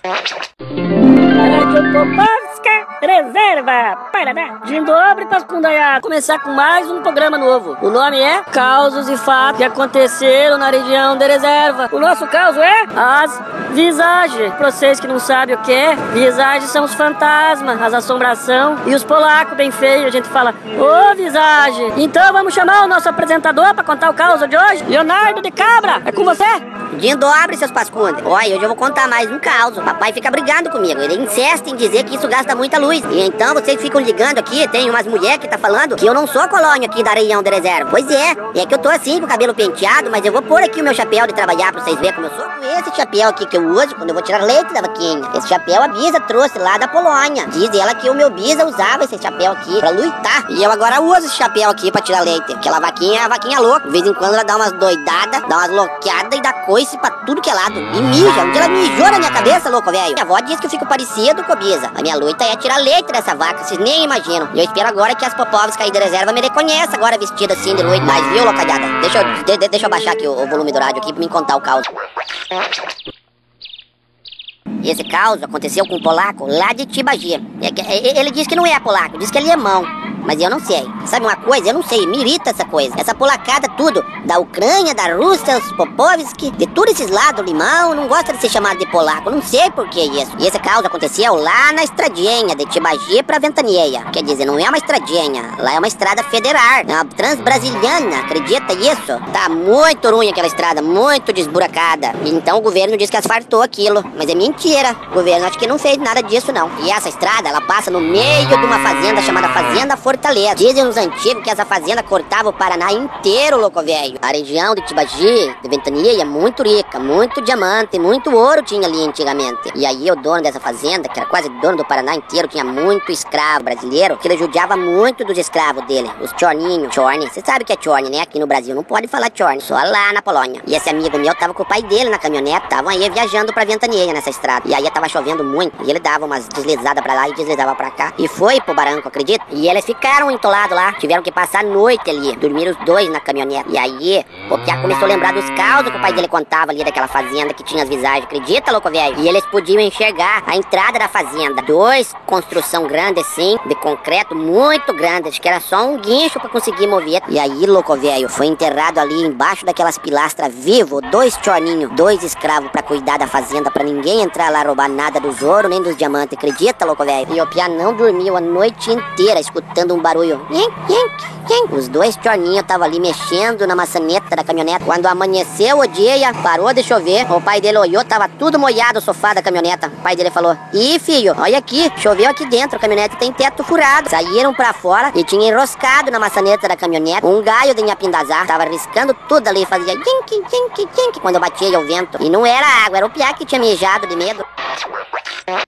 Rádio Popovska Reserva Paraná. Dzień dobry, Pascundaiá. Começar com mais um programa novo. O nome é Causos e Fatos que aconteceram na região da reserva. O nosso caso é as visagens. Pra vocês que não sabem o que é, visagens são os fantasmas, as assombração. E os polacos bem feios, a gente fala, ô visagem. Então vamos chamar o nosso apresentador pra contar o caso de hoje. Leonardo de Cabra, é com você? Dzień dobry, seus pascundes. Olha, hoje eu vou contar mais um caos. O papai fica brigando comigo. Ele insiste em dizer que isso gasta muita luz. E então vocês ficam ligando aqui, tem umas mulheres que tá falando que eu não sou colônia aqui da região da reserva. Pois é que eu tô assim, com o cabelo penteado, mas eu vou pôr aqui o meu chapéu de trabalhar pra vocês verem como eu sou. Com esse chapéu aqui que eu uso quando eu vou tirar leite da vaquinha. Esse chapéu a Bisa trouxe lá da Polônia. Diz ela que o meu Bisa usava esse chapéu aqui pra lutar. E eu agora uso esse chapéu aqui pra tirar leite. Aquela vaquinha é a vaquinha louca. De vez em quando ela dá umas doidadas, dá umas loqueadas e dá coice pra tudo que é lado. E mija. Um dia ela mijou na minha cabeça, louco, velho. Minha avó disse que eu fico parecido com a Bisa. A minha luta é tirar leite dessa vaca, vocês nem imaginam. E eu espero agora que as Popovska aí da reserva me reconheçam agora vestida assim de noite. Mas viu, locadada? Deixa eu baixar aqui o volume do rádio aqui pra me contar o caos. Esse caos aconteceu com um polaco lá de Tibagi. Ele diz que não é polaco, diz que é alemão. Mas eu não sei. Sabe uma coisa? Eu não sei. Me irrita essa coisa. Essa polacada tudo. Da Ucrânia, da Rússia, os Popovski, de todos esses lados, limão, não gosta de ser chamado de polaco. Não sei por que isso. E esse caos aconteceu lá na estradinha de Tibagi pra Ventania. Quer dizer, não é uma estradinha. Lá é uma estrada federal. É uma transbrasiliana. Acredita isso? Tá muito ruim aquela estrada. Muito desburacada. Então o governo diz que asfaltou aquilo. Mas é mentira. O governo acho que não fez nada disso, não. E essa estrada, ela passa no meio de uma fazenda chamada Fazenda Fortaleza. Dizem os antigos que essa fazenda cortava o Paraná inteiro, louco velho. A região de Tibagi, de Ventania, é muito rica, muito diamante, muito ouro tinha ali antigamente. E aí o dono dessa fazenda, que era quase dono do Paraná inteiro, tinha muito escravo brasileiro, que ele judiava muito dos escravos dele, os chorninhos. Chorne, você sabe o que é chorne, né? Aqui no Brasil não pode falar chorne, só lá na Polônia. E esse amigo meu tava com o pai dele na caminhonete, estavam aí viajando pra Ventania nessa estrada. E aí tava chovendo muito, e ele dava umas deslizadas pra lá e deslizava pra cá. E foi pro barranco, acredita? E eles ficaram entolados lá, tiveram que passar a noite ali, dormiram os dois na caminhonete. E aí, o Piá começou a lembrar dos causos que o pai dele contava ali daquela fazenda que tinha as visagens, acredita, louco velho? E eles podiam enxergar a entrada da fazenda. Construção grande assim, de concreto, muito grande, acho que era só um guincho pra conseguir mover. E aí, louco velho, foi enterrado ali embaixo daquelas pilastras vivo, 2 chorninhos, 2 escravos pra cuidar da fazenda, pra ninguém entrar lá roubar nada dos ouro nem dos diamantes, acredita, louco velho? E o Piá não dormiu a noite inteira escutando um barulho. Os 2 chorninhos estavam ali mexendo na maçaneta da caminhonete. Quando amanheceu o dia, parou de chover, o pai dele olhou, tava tudo molhado o sofá da caminhoneta. O pai dele falou, ih filho, olha aqui, choveu aqui dentro, a caminhonete tem teto furado. Saíram pra fora e tinha enroscado na maçaneta da caminhonete um galho de nhapindazá. Tava riscando tudo ali, fazia quando batia o vento. E não era água, era o Piá que tinha mijado de medo.